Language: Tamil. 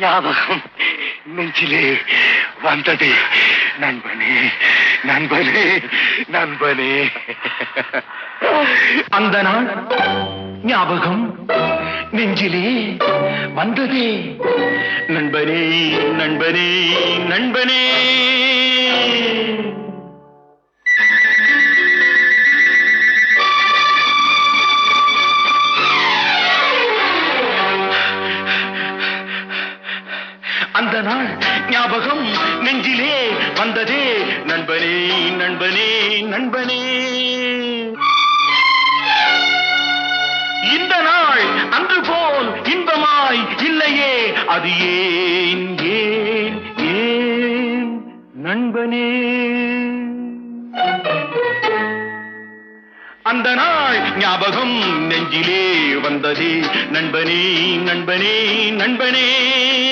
ஞாபகம் நெஞ்சிலே வந்ததே நண்பனே நண்பனே நண்பனே. அந்த நாள் ஞாபகம் நெஞ்சிலே வந்ததே நண்பனே நண்பனே நண்பனே. அந்த நாள் ஞாபகம் நெஞ்சிலே வந்ததே நண்பனே நண்பனே நண்பனே. இந்த நாள் அன்று போல் இன்பமாய் இல்லையே, அது ஏன் ஏன் ஏன் நண்பனே. அந்த நாள் ஞாபகம் நெஞ்சிலே வந்ததே நண்பனே நண்பனே நண்பனே.